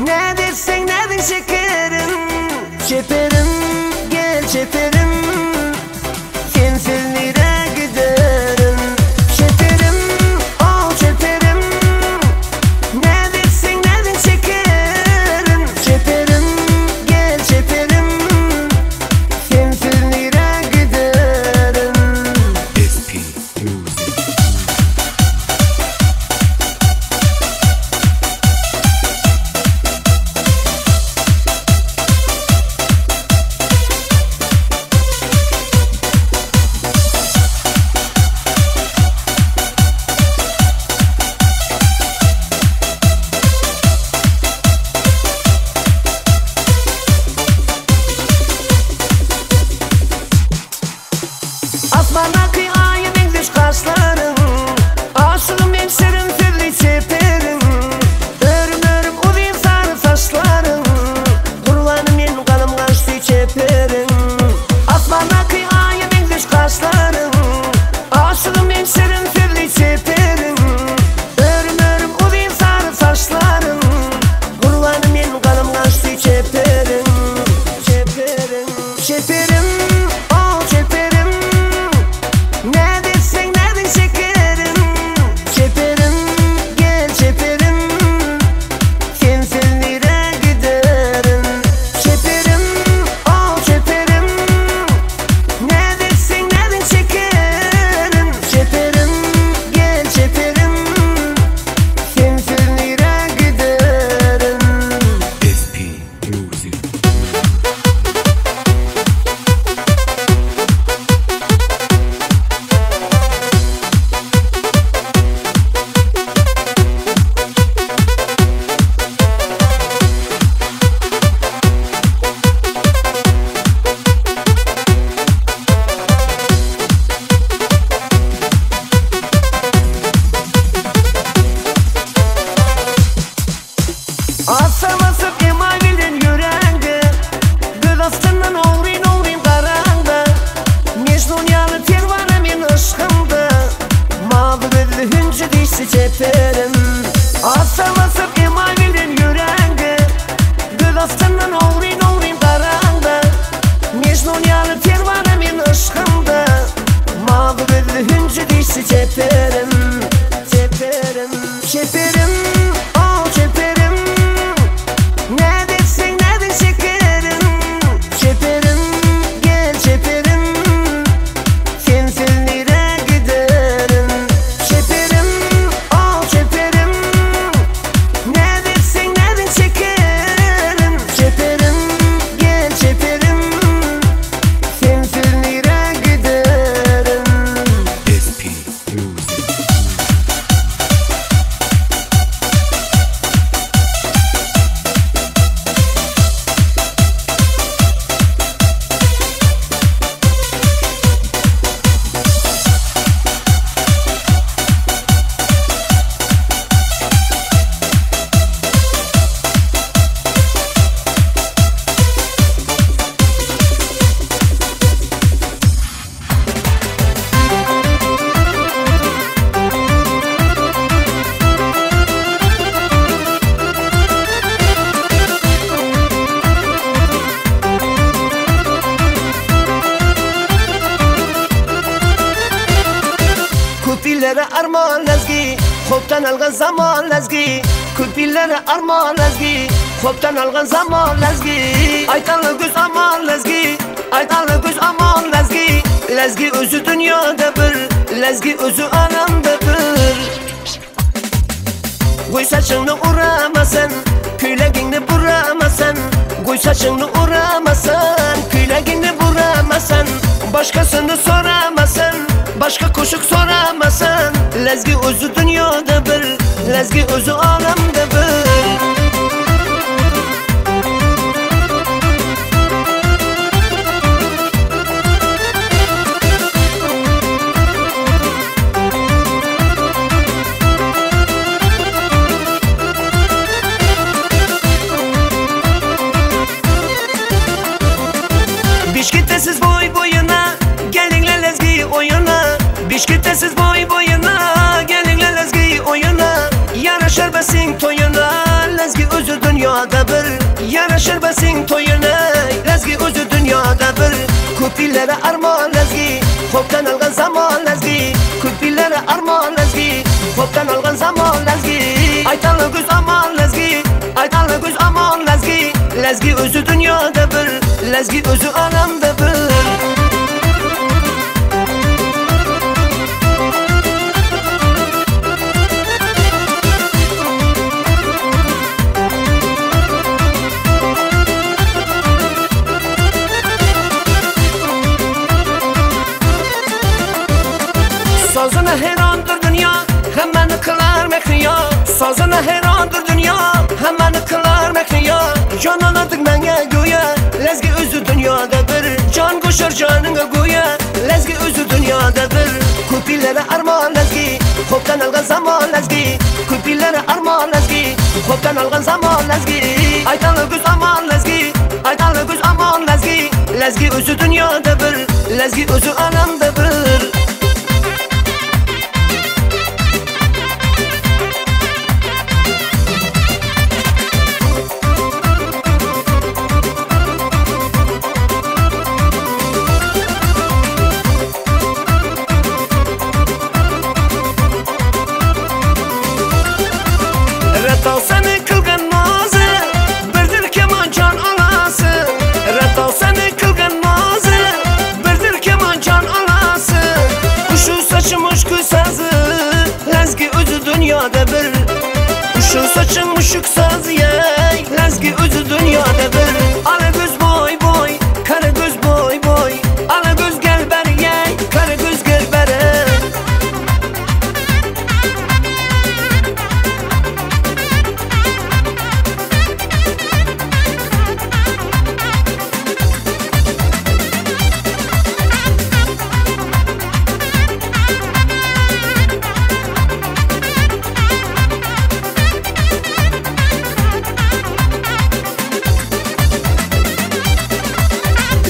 Ne dersen nedin şekerim. Çeperim gel çeperim, sensiz nere giderim. Çeperim ol çeperim, ne dersen nedin şekerim. Çeperim gel çeperim, sensiz nere giderim. SP Music. Asmana kıyayım english kaşlarım, aşığım ben serin sürli çeperim. Örüm örüm uzun sarı saçlarım, kurbanım en kanım kaçtı çeperim. Asmana kıyayım english kaşlarım, aşığım ben serin sürli çeperim. Örüm örüm uzun sarı saçlarım, kurbanım en kanım kaçtı çeperim. Çeperim, çeperim, oh çeperim. Ne dersen nedin şekerim. Çeperim gel çeperim, sensiz nere giderim. Çeperim ol çeperim, ne dersen nedin şekerim. Çeperim gel çeperim, sensiz nere giderim. SP Music. Asam asıp emayilin yüreğinde, göz astından oğrin oğrin karanda. Mecnun yalı tervanım en aşkımda, mavi gözlü hüncü dişi çeperim. Asam asıp emayilin yüreğinde, göz astından oğrin oğrin karanda. Mecnun yalı tervanım en aşkımda, mavi gözlü hüncü dişi çeperim. Çeperim, çeperim, oh çeperim. Ne dersen nedin şekerim. Çeperim gel çeperim, sensiz nere giderim. Çeperim ol çeperim, ne dersen nedin şekerim. Çeperim gel çeperim, sensiz nere giderim. SP Music. Kupillere armağan lezgi, hoptan algan zaman lezgi. Kupillere armağan lezgi, hoptan algan zaman lezgi. Aytanlı göz aman lezgi, aytanlı göz aman lezgi. Lezgi özü dünyada bir, lezgi özü alamda bir. Koy saçını uramasan, külegini buramasan. Koy saçını uramasan, külegini buramasan. Başkasını soramasan, başka koşuk soramasan. Lezgi özü dünyada bir, lezgi özü alamda bir. Bişkitesiz boy boyuna, gelinle lezgi oyuna. Bişkitesiz boy boyuna, gelinle lezgi oyuna. Yaraşar besin toyuna. lezgi özü dünyada bir yaraşır besin toyuna. Lezgi özü dünyada bir kupillere armağan lezgi, hoptan algan zaman lezgi. Kupillere armağan lezgi, hoptan algan zaman lezgi. Aytanlı göz aman lezgi, aytanlı göz aman lezgi. Lezgi özü dünyada bir, lezgi özü alemde bir. Sazına heyrandır dünya, hemen kılar mekriya. Sazına heyrandır dünya, hemen kılar mekriya. Canan artık menge goya, lezgi özü dünyada bir. Can koşar canına goya, lezgi özü dünyada bir. Kupillere armağan lezgi, hoptan algan zaman lezgi. Kupillere armağan lezgi, hoptan algan zaman lezgi. Aytanlı göz aman lezgi, aytanlı göz aman lezgi. Lezgi özü dünyada bir, lezgi özü alemde bir. Retal seni kılgın nazı, birdir kemancan anası. Retal seni kılgın nazı, birdir kemancan anası. Kuşu saçmış kız sazı, lezgi özü dünyada bir. Kuşu saçmış kız sazı, lezgi özü dünyada bir. Ala göz boy boy, kara göz boy boy. Ala göz gel beri, kara göz gel beri.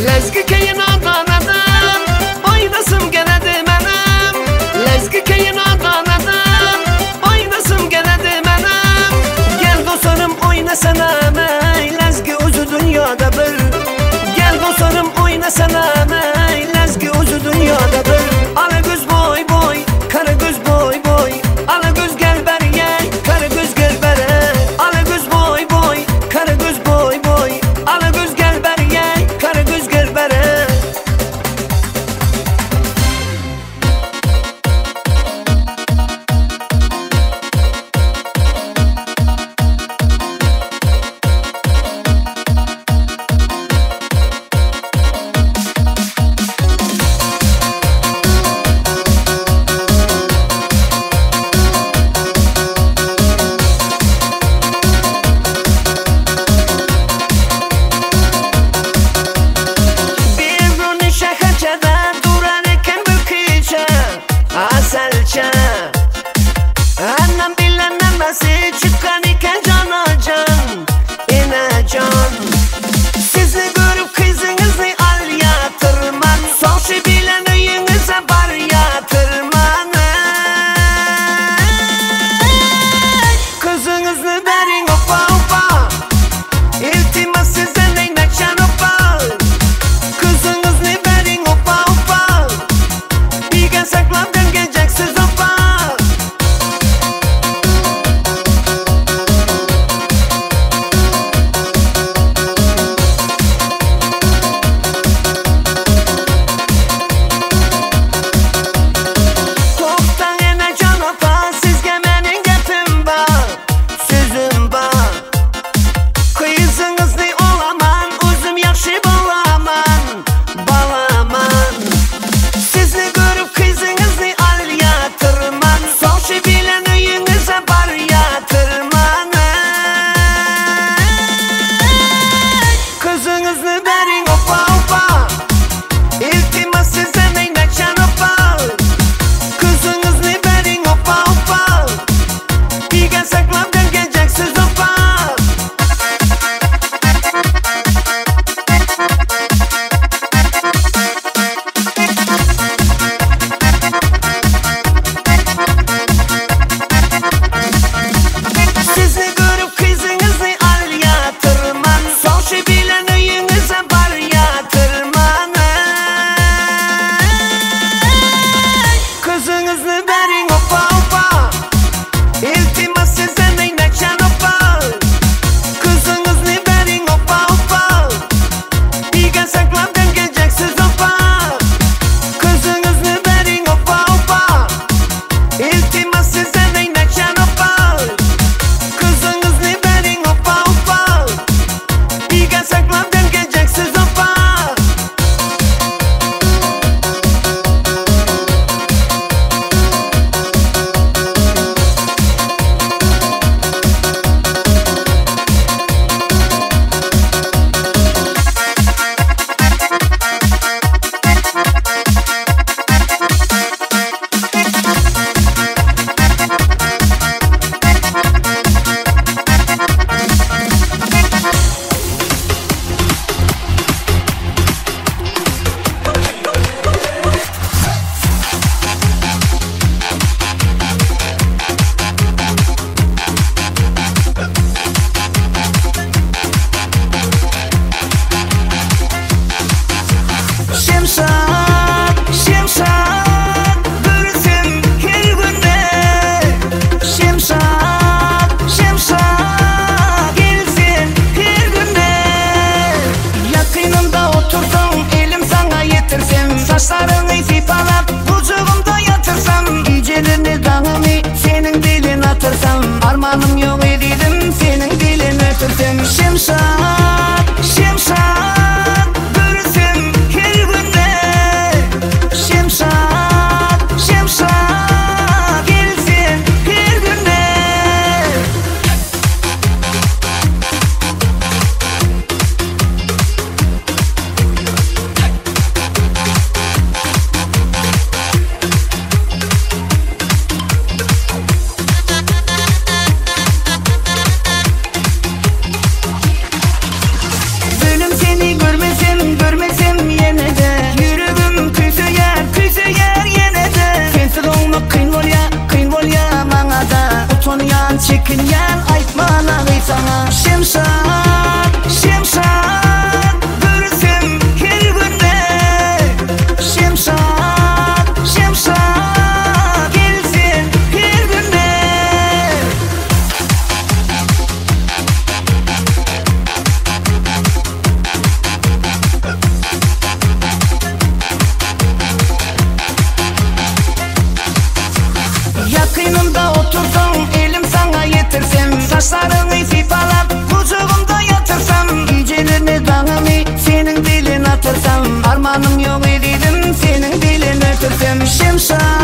Lezgi keyin adanadan, oynasım geledi menem. Lezgi keyin adanadan, oynasım geledi menem. Gel dostlarım oynasana mey, lezgi özü dünyada bir. Gel dostlarım oynasana mey, lezgi özü dünyada bir. Ala göz boy boy, kara göz boy boy. Ala göz gel beri, kara göz gel beri. Ala göz boy boy, kara göz boy boy. Ala göz gel beri, kara göz gel beri. utanyan, çekinyen aytmana sana. Şemşat, Şemşat, görsem her günde. Şemşat, Şemşat, gelsin her günde. Yakınımda otursam, elim sana yetirsem, saçlarını sipalap, kucağımda yatırsam, gecelerini dağımı senin dilin atırsam, armanım yok edidim senin dilin ötürsem. Şemşat